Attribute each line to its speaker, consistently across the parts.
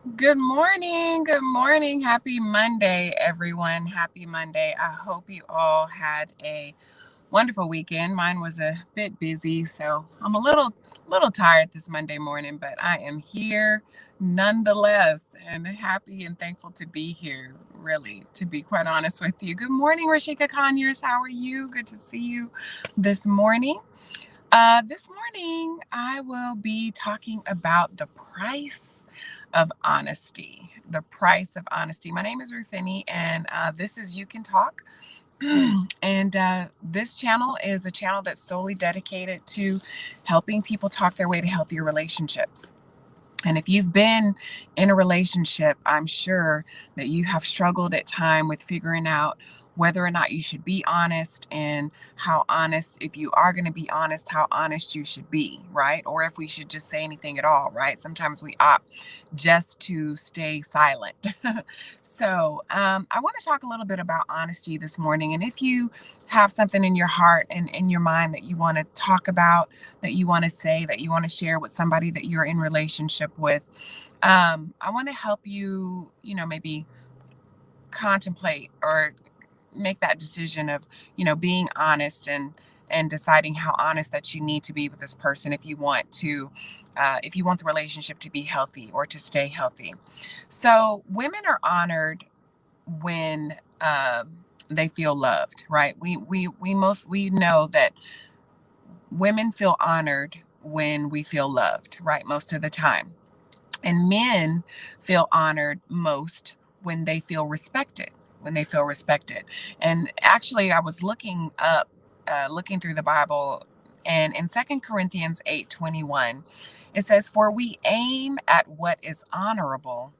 Speaker 1: Good morning. Good morning. Happy Monday, everyone. Happy Monday. I hope you all had a wonderful weekend. Mine was a bit busy, so I'm a little tired this Monday morning, but I am here nonetheless and happy and thankful to be here, really, to be quite honest with you. Good morning, Rashika Conyers. How are you? Good to see you this morning. This morning, I will be talking about the price of honesty. The price of honesty. My name is Rufini, and this is You Can Talk. And this channel is a channel that's solely dedicated to helping people talk their way to healthier relationships. And if you've been in a relationship, I'm sure that you have struggled at time with figuring out whether or not you should be honest and how honest, if you are going to be honest, how honest you should be, right? Or if we should just say anything at all, right? Sometimes we opt just to stay silent. So I want to talk a little bit about honesty this morning. And if you have something in your heart and in your mind that you want to talk about, that you want to say, that you want to share with somebody that you're in relationship with, I want to help you, maybe contemplate or make that decision of, being honest and deciding how honest that you need to be with this person if you want the relationship to be healthy or to stay healthy. So women are honored when they feel loved, right? We know that women feel honored when we feel loved, right? Most of the time. And men feel honored most when they feel respected, when they feel respected. And actually, I was looking through the Bible, and in Second Corinthians 8:21, it says, "For we aim at what is honorable,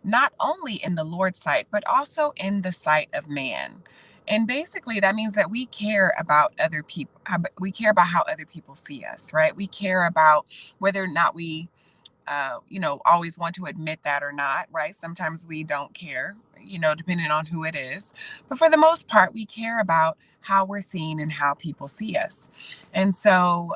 Speaker 1: not only in the Lord's sight, but also in the sight of man." And basically, that means that we care about other people. We care about how other people see us, right? We care about whether or not we always want to admit that or not, right? Sometimes we don't care, depending on who it is. But for the most part, we care about how we're seen and how people see us. And so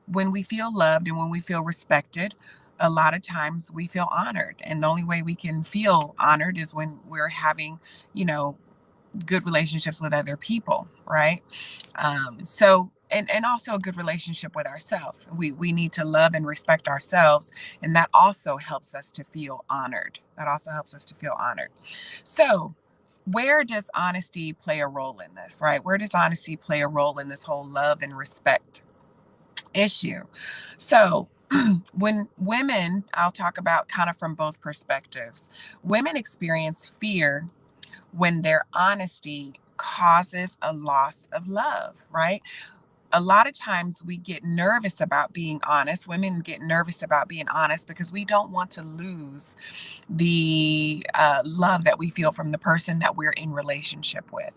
Speaker 1: when we feel loved and when we feel respected, a lot of times we feel honored. And the only way we can feel honored is when we're having, you know, good relationships with other people, right? And also a good relationship with ourselves. We need to love and respect ourselves, and that also helps us to feel honored. That also helps us to feel honored. So, where does honesty play a role in this, right? Where does honesty play a role in this whole love and respect issue? So, when women, I'll talk about kind of from both perspectives. Women experience fear when their honesty causes a loss of love, right? A lot of times we get nervous about being honest. Women get nervous about being honest because we don't want to lose the love that we feel from the person that we're in relationship with.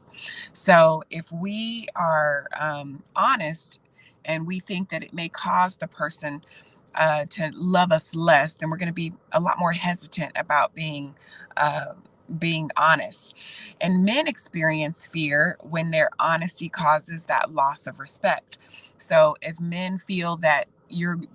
Speaker 1: So if we are honest and we think that it may cause the person to love us less, then we're going to be a lot more hesitant about uh, being honest. And men experience fear when their honesty causes that loss of respect. So if men feel that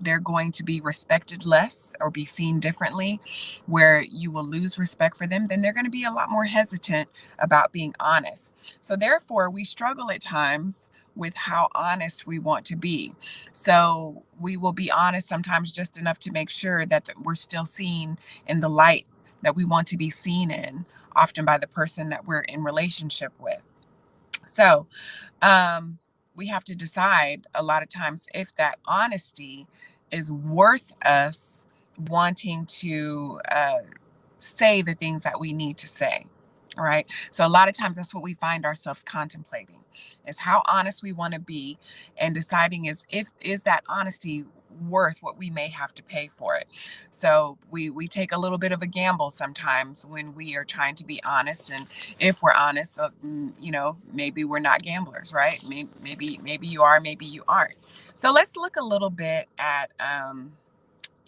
Speaker 1: they're going to be respected less or be seen differently, where you will lose respect for them, then they're going to be a lot more hesitant about being honest. So therefore, we struggle at times with how honest we want to be. So we will be honest sometimes just enough to make sure that we're still seen in the light that we want to be seen in, often by the person that we're in relationship with. So um, we have to decide a lot of times if that honesty is worth us wanting to say the things that we need to say. All right. So a lot of times that's what we find ourselves contemplating is how honest we want to be, and deciding is that honesty worth what we may have to pay for it. So we take a little bit of a gamble sometimes when we are trying to be honest. And if we're honest, maybe we're not gamblers, right? Maybe you are, maybe you aren't. So let's look a little bit at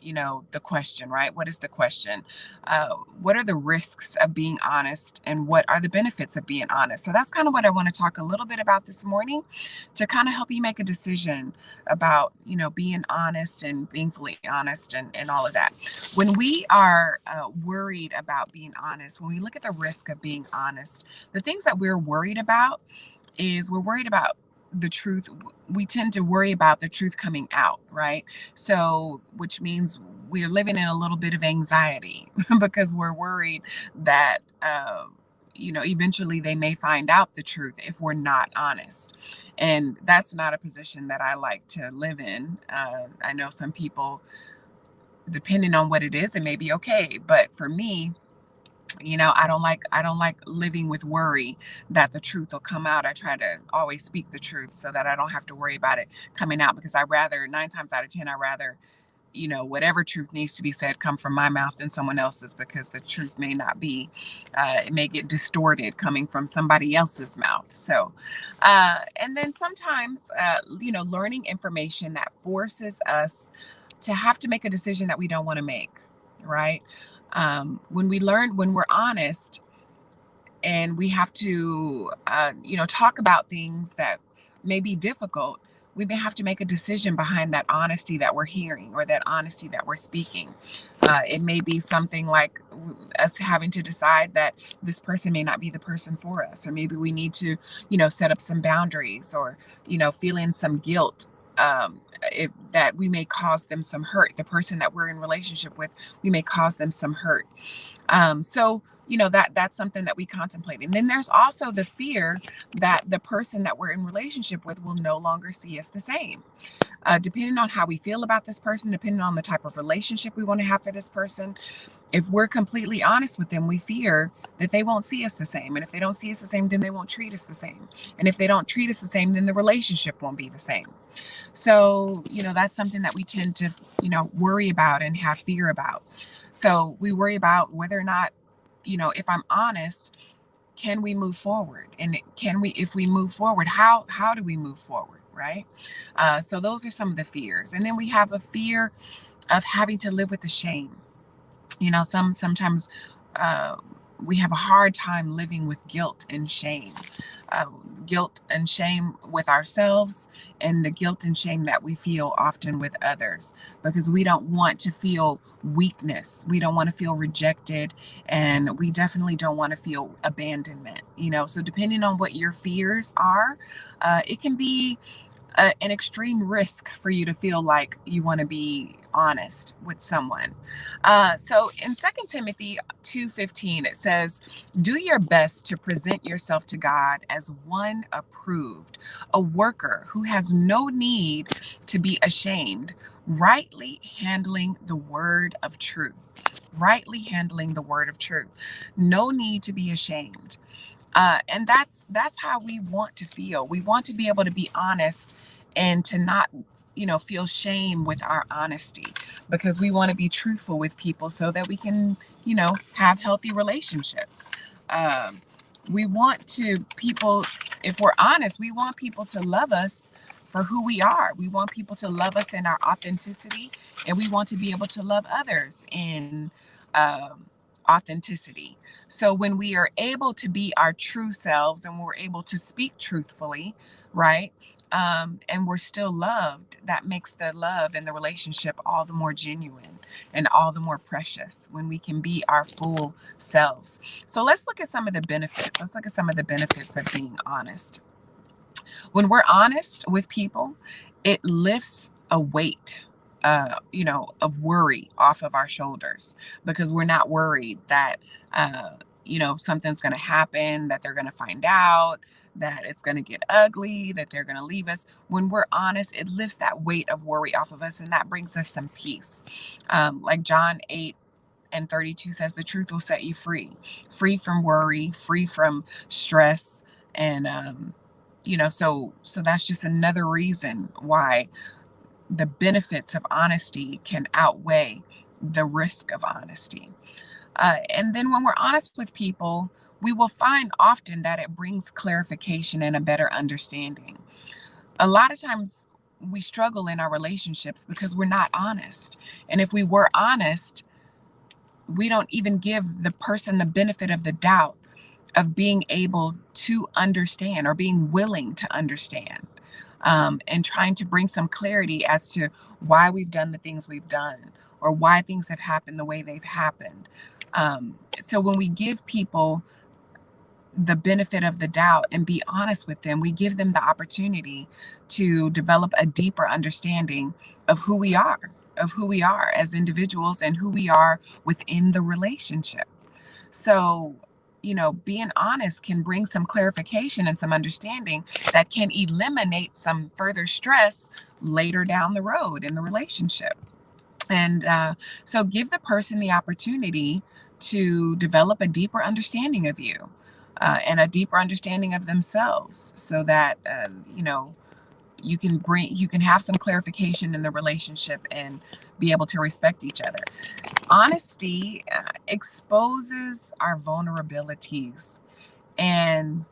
Speaker 1: the question, right? What is the question? What are the risks of being honest, and what are the benefits of being honest? So that's kind of what I want to talk a little bit about this morning, to kind of help you make a decision about, being honest and being fully honest, and all of that. When we are worried about being honest, when we look at the risk of being honest, the things that we're worried about is we're worried about the truth. We tend to worry about the truth coming out, right? So, which means we're living in a little bit of anxiety because we're worried that, eventually they may find out the truth if we're not honest. And that's not a position that I like to live in. I know some people, depending on what it is, it may be okay. But for me, I don't like living with worry that the truth will come out. I try to always speak the truth so that I don't have to worry about it coming out, because I rather, 9 times out of 10, I rather, whatever truth needs to be said come from my mouth than someone else's, because the truth may not be, it may get distorted coming from somebody else's mouth. So, and then sometimes, learning information that forces us to have to make a decision that we don't want to make, right? When we're honest, and we have to, talk about things that may be difficult, we may have to make a decision behind that honesty that we're hearing, or that honesty that we're speaking. It may be something like us having to decide that this person may not be the person for us, or maybe we need to, set up some boundaries, or, feeling some guilt. If that we may cause them some hurt, the person that we're in relationship with, we may cause them some hurt. So that's something that we contemplate. And then there's also the fear that the person that we're in relationship with will no longer see us the same. Depending on how we feel about this person, depending on the type of relationship we want to have for this person, if we're completely honest with them, we fear that they won't see us the same. And if they don't see us the same, then they won't treat us the same. And if they don't treat us the same, then the relationship won't be the same. So, that's something that we tend to, worry about and have fear about. So we worry about whether or not, if I'm honest, can we move forward? And if we move forward, how do we move forward? Right. So those are some of the fears. And then we have a fear of having to live with the shame. Sometimes uh, we have a hard time living with guilt and shame. uh, Guilt and shame with ourselves, and the guilt and shame that we feel often with others, because we don't want to feel weakness, we don't want to feel rejected, and we definitely don't want to feel abandonment. So depending on what your fears are, it can be an extreme risk for you to feel like you want to be honest with someone. So in 2 Timothy 2:15, it says, "Do your best to present yourself to God as one approved, a worker who has no need to be ashamed, rightly handling the word of truth." Rightly handling the word of truth. No need to be ashamed. And that's how we want to feel. We want to be able to be honest, and to not, feel shame with our honesty, because we want to be truthful with people so that we can, have healthy relationships. Um, we want to people, if we're honest, we want people to love us for who we are. We want people to love us in our authenticity, and we want to be able to love others in um, authenticity. So when we are able to be our true selves, and we're able to speak truthfully, right? And we're still loved, that makes the love and the relationship all the more genuine and all the more precious, when we can be our full selves. So let's look at some of the benefits. Let's look at some of the benefits of being honest. When we're honest with people, it lifts a weight, of worry off of our shoulders, because we're not worried that, something's going to happen, that they're going to find out, that it's going to get ugly, that they're going to leave us. When we're honest, it lifts that weight of worry off of us, and that brings us some peace. Like John 8:32 says, "The truth will set you free, free from worry, free from stress." And, so that's just another reason why the benefits of honesty can outweigh the risk of honesty. And then when we're honest with people, we will find often that it brings clarification and a better understanding. A lot of times, we struggle in our relationships because we're not honest. And if we were honest, we don't even give the person the benefit of the doubt of being able to understand or being willing to understand, and trying to bring some clarity as to why we've done the things we've done or why things have happened the way they've happened. So when we give people the benefit of the doubt and be honest with them, we give them the opportunity to develop a deeper understanding of who we are as individuals and who we are within the relationship. So, being honest can bring some clarification and some understanding that can eliminate some further stress later down the road in the relationship. And so give the person the opportunity to develop a deeper understanding of you, and a deeper understanding of themselves, so that, you can have some clarification in the relationship and be able to respect each other. Honesty exposes our vulnerabilities, and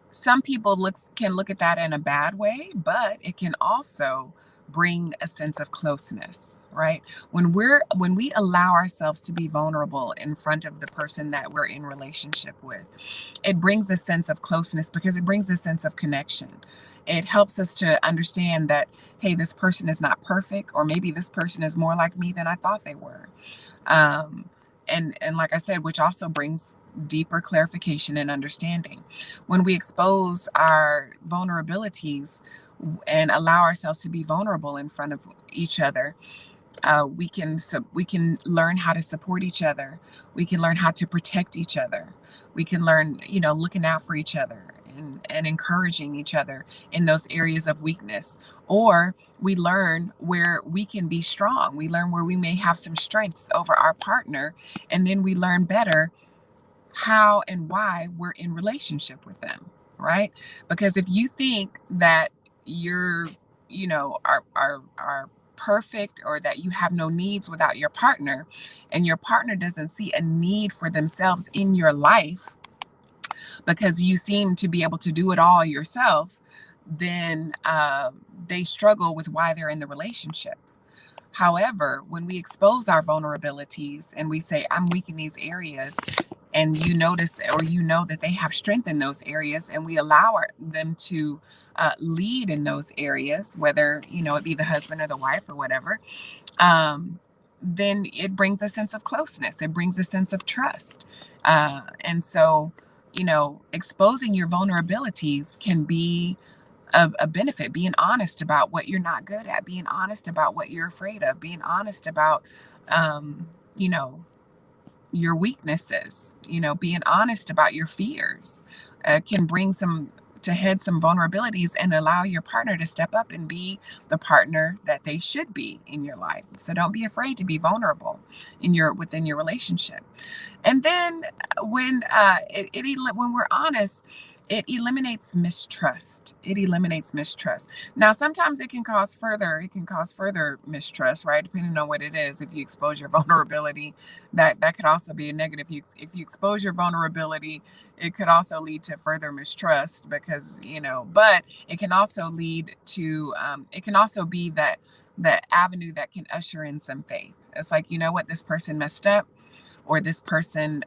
Speaker 1: some people can look at that in a bad way, but it can also bring a sense of closeness, right? When we allow ourselves to be vulnerable in front of the person that we're in relationship with, it brings a sense of closeness because it brings a sense of connection. It helps us to understand that, hey, this person is not perfect, or maybe this person is more like me than I thought they were. Um, and like I said, which also brings deeper clarification and understanding. When we expose our vulnerabilities and allow ourselves to be vulnerable in front of each other, we can learn how to support each other. We can learn how to protect each other. We can learn, looking out for each other and encouraging each other in those areas of weakness. Or we learn where we can be strong. We learn where we may have some strengths over our partner, and then we learn better how and why we're in relationship with them, right? Because if you think that you're, are perfect, or that you have no needs without your partner, and your partner doesn't see a need for themselves in your life because you seem to be able to do it all yourself, then they struggle with why they're in the relationship. However, when we expose our vulnerabilities and we say, I'm weak in these areas, and you notice, or that they have strength in those areas, and we allow them to lead in those areas, whether, it be the husband or the wife or whatever, then it brings a sense of closeness. It brings a sense of trust. And so, exposing your vulnerabilities can be a benefit. Being honest about what you're not good at, being honest about what you're afraid of, being honest about, um, you know, your weaknesses, being honest about your fears, can bring some vulnerabilities and allow your partner to step up and be the partner that they should be in your life. So don't be afraid to be vulnerable within your relationship. And then when we're honest, it eliminates mistrust. It eliminates mistrust. Now, sometimes it can cause further mistrust, right? Depending on what it is. If you expose your vulnerability, that could also be a negative. If you expose your vulnerability, it could also lead to further mistrust because, but it can also lead to, it can also be that avenue that can usher in some faith. It's like, what, this person messed up, or this person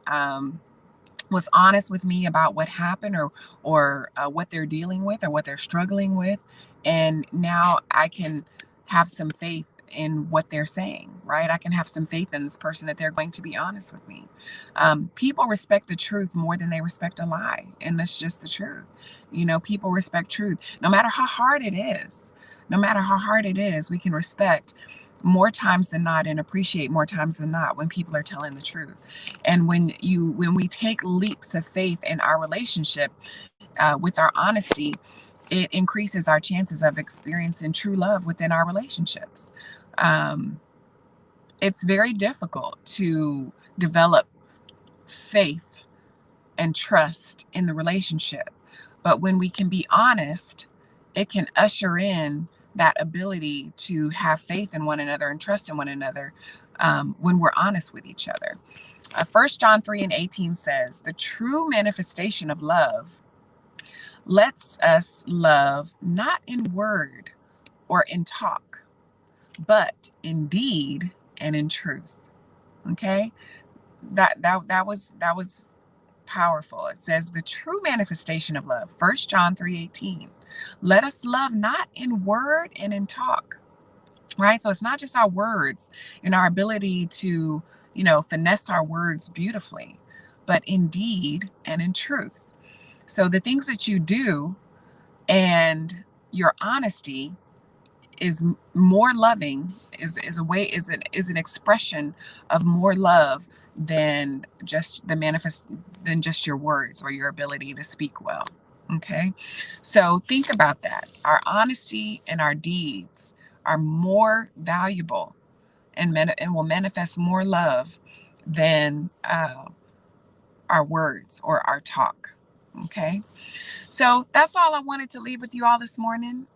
Speaker 1: was honest with me about what happened, or what they're dealing with, or what they're struggling with, and now I can have some faith in what they're saying, right? I can have some faith in this person that they're going to be honest with me. People respect the truth more than they respect a lie, and that's just the truth. People respect truth no matter how hard it is. No matter how hard it is, we can respect more times than not and appreciate more times than not when people are telling the truth. And when we take leaps of faith in our relationship, with our honesty, it increases our chances of experiencing true love within our relationships. Um, it's very difficult to develop faith and trust in the relationship. But when we can be honest, it can usher in that ability to have faith in one another and trust in one another, when we're honest with each other. 1 John 3:18 says, the true manifestation of love lets us love not in word or in talk, but in deed and in truth. Okay? That was powerful. It says the true manifestation of love, 1 John 3:18. Let us love not in word and in talk, right? So it's not just our words and our ability to, finesse our words beautifully, but in deed and in truth. So the things that you do and your honesty is more loving, is a way, is an expression of more love than just the manifest than just your words or your ability to speak well. Okay, so think about that. Our honesty and our deeds are more valuable and and will manifest more love than our words or our talk. Okay, so that's all I wanted to leave with you all this morning.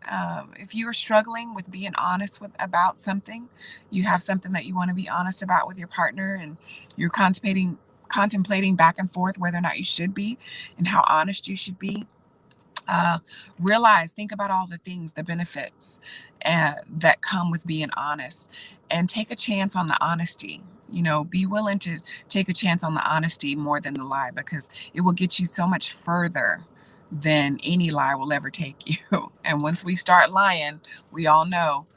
Speaker 1: If you are struggling with being honest about something, you have something that you want to be honest about with your partner, and you're contemplating back and forth whether or not you should be and how honest you should be. uh, think about all the things, the benefits that come with being honest, and take a chance on the honesty. Be willing to take a chance on the honesty more than the lie, because it will get you so much further than any lie will ever take you. And once we start lying, we all know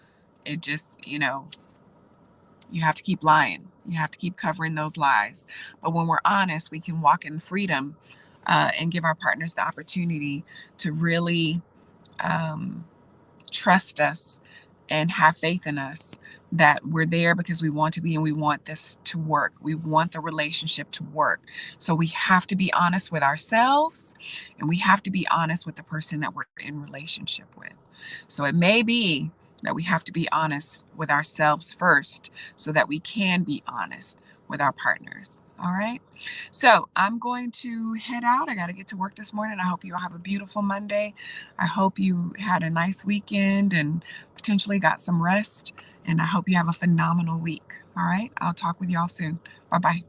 Speaker 1: it just, you have to keep lying. You have to keep covering those lies. But when we're honest, we can walk in freedom, and give our partners the opportunity to really um, trust us and have faith in us, that we're there because we want to be, and we want this to work. We want the relationship to work. So we have to be honest with ourselves, and we have to be honest with the person that we're in relationship with. So it may be that we have to be honest with ourselves first so that we can be honest with our partners. All right. So I'm going to head out. I got to get to work this morning. I hope you all have a beautiful Monday. I hope you had a nice weekend and potentially got some rest. And I hope you have a phenomenal week. All right. I'll talk with y'all soon. Bye bye.